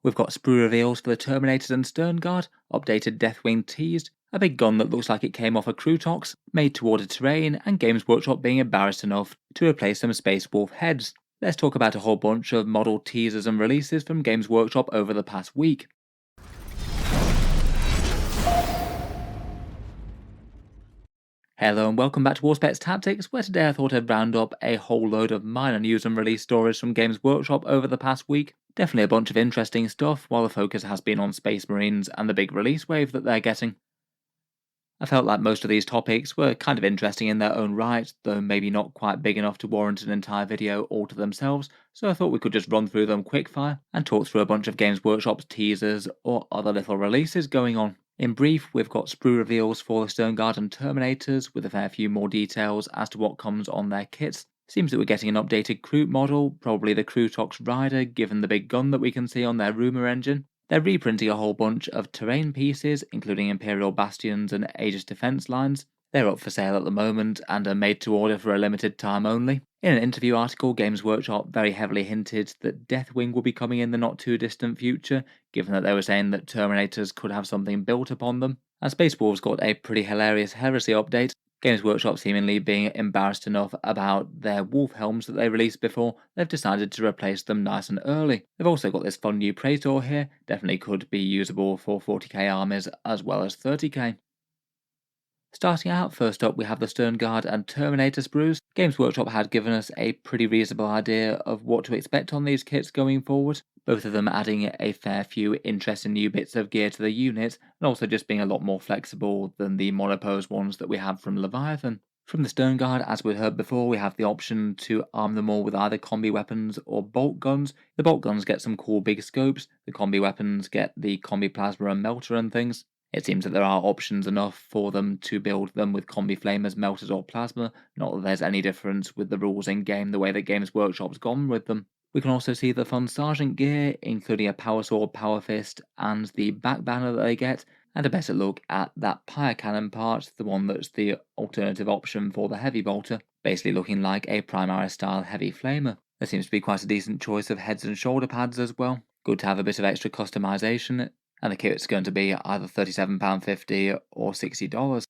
We've got sprue reveals for the Terminators and Sternguard, updated Deathwing teased, a big gun that looks like it came off a Krootox, made to order terrain, and Games Workshop being embarrassed enough to replace some Space Wolf heads. Let's talk about a whole bunch of model teasers and releases from Games Workshop over the past week. Hello and welcome back to Warspets Tactics, where today I thought I'd round up a whole load of minor news and release stories from Games Workshop over the past week. Definitely a bunch of interesting stuff, while the focus has been on Space Marines and the big release wave that they're getting. I felt like most of these topics were kind of interesting in their own right, though maybe not quite big enough to warrant an entire video all to themselves, so I thought we could just run through them quickfire and talk through a bunch of Games Workshop's teasers or other little releases going on. In brief, we've got sprue reveals for the Sternguard and Terminators, with a fair few more details as to what comes on their kits. Seems that we're getting an updated Kroot model, probably the Krootox Rider, given the big gun that we can see on their rumour engine. They're reprinting a whole bunch of terrain pieces, including Imperial Bastions and Aegis defence lines. They're up for sale at the moment and are made to order for a limited time only. In an interview article, Games Workshop very heavily hinted that Deathwing will be coming in the not too distant future, given that they were saying that Terminators could have something built upon them. And Space Wolves got a pretty hilarious heresy update. Games Workshop seemingly being embarrassed enough about their wolf helms that they released before, they've decided to replace them nice and early. They've also got this fun new Praetor here, definitely could be usable for 40k armies as well as 30k. Starting out, first up we have the Sternguard and Terminator sprues. Games Workshop had given us a pretty reasonable idea of what to expect on these kits going forward, both of them adding a fair few interesting new bits of gear to the unit, and also just being a lot more flexible than the monopose ones that we have from Leviathan. From the Sternguard, as we heard before, we have the option to arm them all with either combi weapons or bolt guns. The bolt guns get some cool big scopes, the combi weapons get the combi plasma and melter and things. It seems that there are options enough for them to build them with combi flamers, melters or plasma, not that there's any difference with the rules in game the way that Games Workshop's gone with them. We can also see the fun Sergeant gear, including a power sword, power fist, and the back banner that they get, and a better look at that pyre cannon part, the one that's the alternative option for the heavy bolter, basically looking like a Primaris style heavy flamer. There seems to be quite a decent choice of heads and shoulder pads as well. Good to have a bit of extra customization, and the kit's going to be either £37.50 or $60.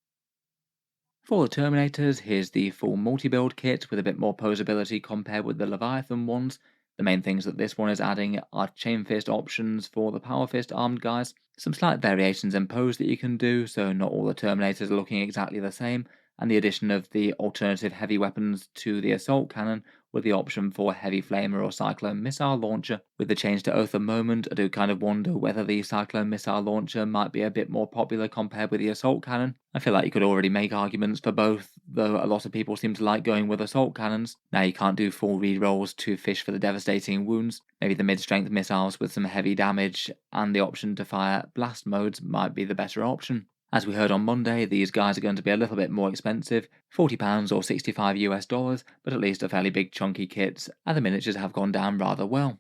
For the Terminators, here's the full multi-build kit with a bit more posability compared with the Leviathan ones. The main things that this one is adding are chain fist options for the power fist armed guys, some slight variations in pose that you can do, so not all the Terminators are looking exactly the same, and the addition of the alternative heavy weapons to the assault cannon with the option for heavy flamer or cyclone missile launcher. With the change to Oath of Moment, I do kind of wonder whether the cyclone missile launcher might be a bit more popular compared with the assault cannon. I feel like you could already make arguments for both, though a lot of people seem to like going with assault cannons. Now you can't do full rerolls to fish for the devastating wounds. Maybe the mid-strength missiles with some heavy damage and the option to fire blast modes might be the better option. As we heard on Monday, these guys are going to be a little bit more expensive, £40 or $65, but at least a fairly big chunky kit, and the miniatures have gone down rather well.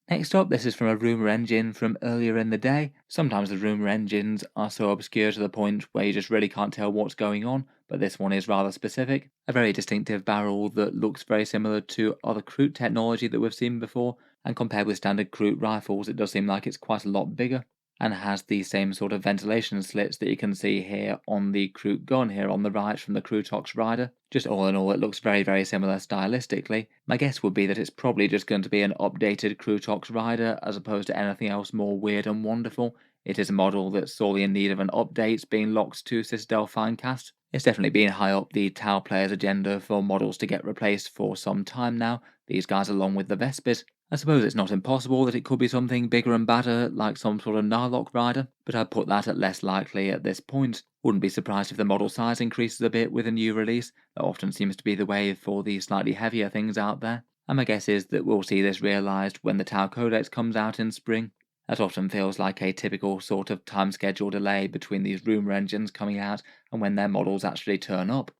Next up, this is from a rumour engine from earlier in the day. Sometimes the rumour engines are so obscure to the point where you just really can't tell what's going on, but this one is rather specific. A very distinctive barrel that looks very similar to other Kroot technology that we've seen before, and compared with standard Kroot rifles it does seem like it's quite a lot bigger, and has the same sort of ventilation slits that you can see here on the Kroot gun here on the right from the Krootox Rider. Just all in all, it looks very similar stylistically. My guess would be that it's probably just going to be an updated Krootox Rider as opposed to anything else more weird and wonderful. It is a model that's sorely in need of an update, being locked to Citadel Finecast. It's definitely been high up the Tau players' agenda for models to get replaced for some time now, these guys along with the Vespers. I suppose it's not impossible that it could be something bigger and badder, like some sort of Narlock rider, but I'd put that at less likely at this point. Wouldn't be surprised if the model size increases a bit with a new release. That often seems to be the way for the slightly heavier things out there, and my guess is that we'll see this realised when the Tau Codex comes out in spring. That often feels like a typical sort of time schedule delay between these rumour engines coming out and when their models actually turn up.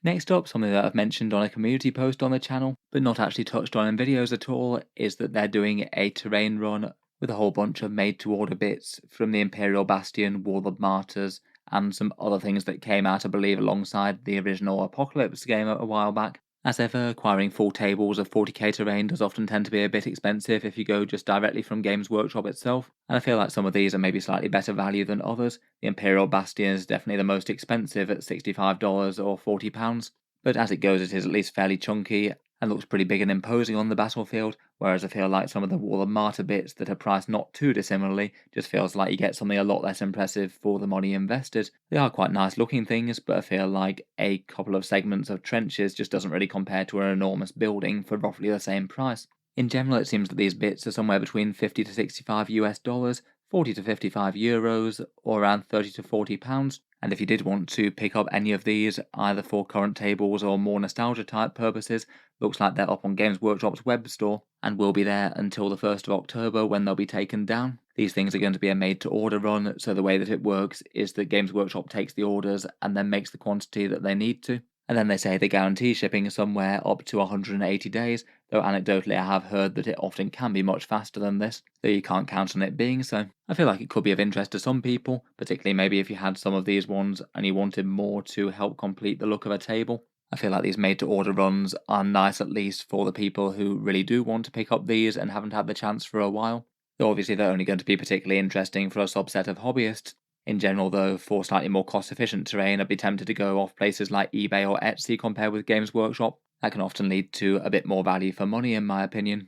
Next up, something that I've mentioned on a community post on the channel, but not actually touched on in videos at all, is that they're doing a terrain run with a whole bunch of made-to-order bits from the Imperial Bastion, Wall of Martyrs, and some other things that came out, I believe, alongside the original Apocalypse game a while back. As ever, acquiring full tables of 40k terrain does often tend to be a bit expensive if you go just directly from Games Workshop itself, and I feel like some of these are maybe slightly better value than others. The Imperial Bastion is definitely the most expensive at $65 or £40, but as it goes it is at least fairly chunky and looks pretty big and imposing on the battlefield, whereas I feel like some of the Wall of Martyr bits that are priced not too dissimilarly just feels like you get something a lot less impressive for the money invested. They are quite nice looking things, but I feel like a couple of segments of trenches just doesn't really compare to an enormous building for roughly the same price. In general, it seems that these bits are somewhere between 50 to 65 US dollars, 40 to 55 euros, or around 30 to 40 pounds. And if you did want to pick up any of these, either for current tables or more nostalgia type purposes, looks like they're up on Games Workshop's web store and will be there until the 1st of October when they'll be taken down. These things are going to be a made to order run, so the way that it works is that Games Workshop takes the orders and then makes the quantity that they need to. And then they say they guarantee shipping somewhere up to 180 days, though anecdotally I have heard that it often can be much faster than this, though you can't count on it being so. I feel like it could be of interest to some people, particularly maybe if you had some of these ones and you wanted more to help complete the look of a table. I feel like these made-to-order runs are nice at least for the people who really do want to pick up these and haven't had the chance for a while. Though obviously they're only going to be particularly interesting for a subset of hobbyists. In general though, for slightly more cost-efficient terrain I'd be tempted to go off places like eBay or Etsy compared with Games Workshop. That can often lead to a bit more value for money in my opinion.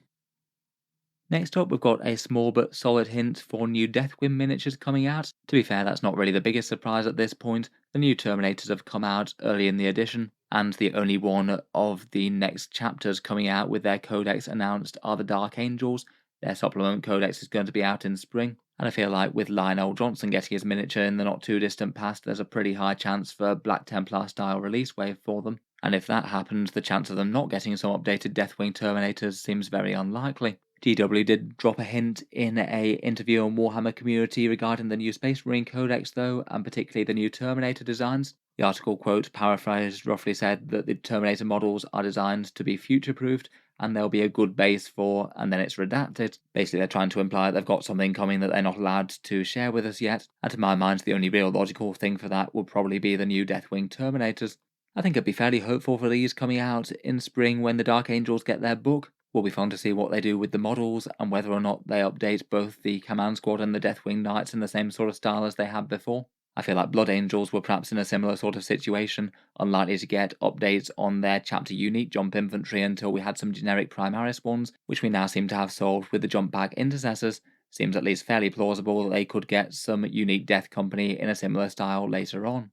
Next up, we've got a small but solid hint for new Deathwing miniatures coming out. To be fair, that's not really the biggest surprise at this point. The new Terminators have come out early in the edition, and the only one of the next chapters coming out with their codex announced are the Dark Angels. Their supplement codex is going to be out in spring, and I feel like with Lionel Johnson getting his miniature in the not too distant past, there's a pretty high chance for a Black Templar style release wave for them. And if that happens, the chance of them not getting some updated Deathwing Terminators seems very unlikely. GW did drop a hint in a interview on Warhammer Community regarding the new Space Marine Codex though, and particularly the new Terminator designs. The article, quote, paraphrased, roughly said that the Terminator models are designed to be future-proofed, and there'll be a good base for, and then it's redacted. Basically, they're trying to imply they've got something coming that they're not allowed to share with us yet, and to my mind, the only real logical thing for that would probably be the new Deathwing Terminators. I think I'd be fairly hopeful for these coming out in spring when the Dark Angels get their book. Will be fun to see what they do with the models and whether or not they update both the Command Squad and the Deathwing Knights in the same sort of style as they had before. I feel like Blood Angels were perhaps in a similar sort of situation, unlikely to get updates on their chapter unique jump infantry until we had some generic Primaris ones, which we now seem to have solved with the jump back intercessors. Seems at least fairly plausible that they could get some unique Death Company in a similar style later on.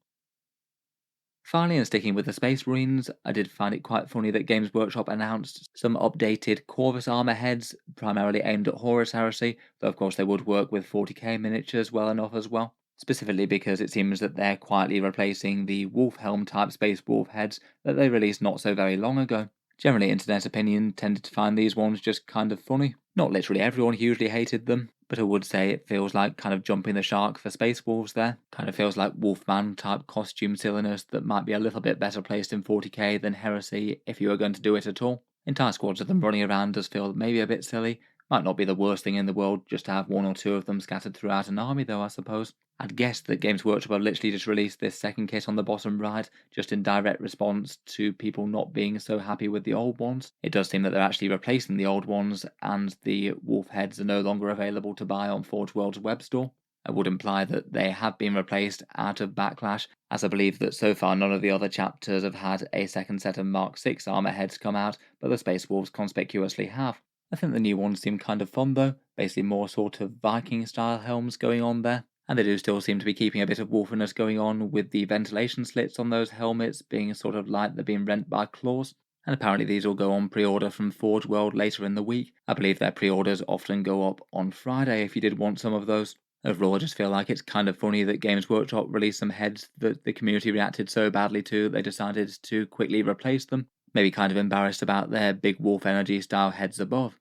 Finally, and sticking with the Space Marines, I did find it quite funny that Games Workshop announced some updated Corvus armor heads, primarily aimed at Horus Heresy, though of course they would work with 40k miniatures well enough as well, specifically because it seems that they're quietly replacing the Wolf Helm type Space Wolf heads that they released not so very long ago. Generally, internet opinion tended to find these ones just kind of funny. Not literally everyone hugely hated them, but I would say it feels like kind of jumping the shark for Space Wolves there. Kind of feels like Wolfman type costume silliness that might be a little bit better placed in 40k than Heresy if you were going to do it at all. Entire squads of them running around does feel maybe a bit silly. Might not be the worst thing in the world just to have one or two of them scattered throughout an army though, I suppose. I'd guess that Games Workshop have literally just released this second kit on the bottom right, just in direct response to people not being so happy with the old ones. It does seem that they're actually replacing the old ones, and the wolf heads are no longer available to buy on Forge World's web store. I would imply that they have been replaced out of Backlash, as I believe that so far none of the other chapters have had a second set of Mark VI armor heads come out, but the Space Wolves conspicuously have. I think the new ones seem kind of fun though, basically more sort of Viking style helms going on there. And they do still seem to be keeping a bit of wolfiness going on with the ventilation slits on those helmets being sort of like they're being rent by claws. And apparently these will go on pre-order from Forge World later in the week. I believe their pre-orders often go up on Friday if you did want some of those. Overall, I just feel like it's kind of funny that Games Workshop released some heads that the community reacted so badly to they decided to quickly replace them. Maybe kind of embarrassed about their big Wolf Energy style heads above.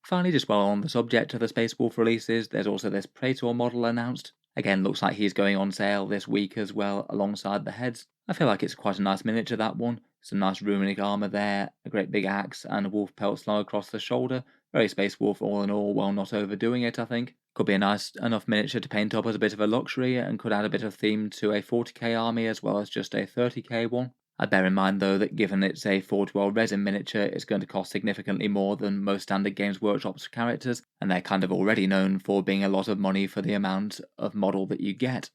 Finally, just while on the subject of the Space Wolf releases, there's also this Praetor model announced. Again, looks like he's going on sale this week as well, alongside the heads. I feel like it's quite a nice miniature, that one. Some nice runic armour there, a great big axe, and a wolf pelt slung across the shoulder. Very Space Wolf all in all, while not overdoing it, I think. Could be a nice enough miniature to paint up as a bit of a luxury, and could add a bit of theme to a 40k army as well as just a 30k one. I bear in mind though that given it's a 4-12 resin miniature, it's going to cost significantly more than most standard Games Workshop's characters, and they're kind of already known for being a lot of money for the amount of model that you get.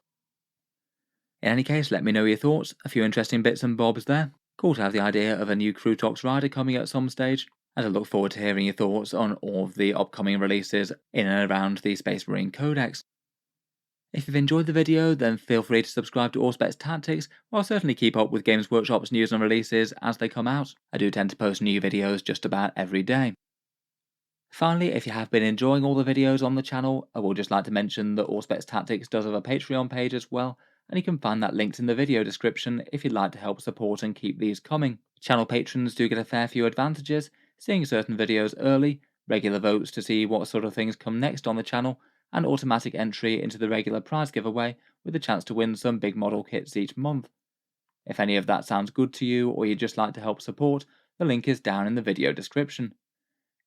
In any case, let me know your thoughts, a few interesting bits and bobs there. Cool to have the idea of a new Krootox rider coming at some stage, and I look forward to hearing your thoughts on all of the upcoming releases in and around the Space Marine Codex. If you've enjoyed the video, then feel free to subscribe to Auspex Tactics, or I'll certainly keep up with Games Workshop's news and releases as they come out. I do tend to post new videos just about every day. Finally, if you have been enjoying all the videos on the channel, I would just like to mention that Auspex Tactics does have a Patreon page as well, and you can find that linked in the video description if you'd like to help support and keep these coming. Channel patrons do get a fair few advantages, seeing certain videos early, regular votes to see what sort of things come next on the channel, and automatic entry into the regular prize giveaway with a chance to win some big model kits each month. If any of that sounds good to you or you'd just like to help support, the link is down in the video description.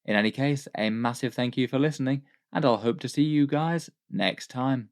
In any case, a massive thank you for listening, and I'll hope to see you guys next time.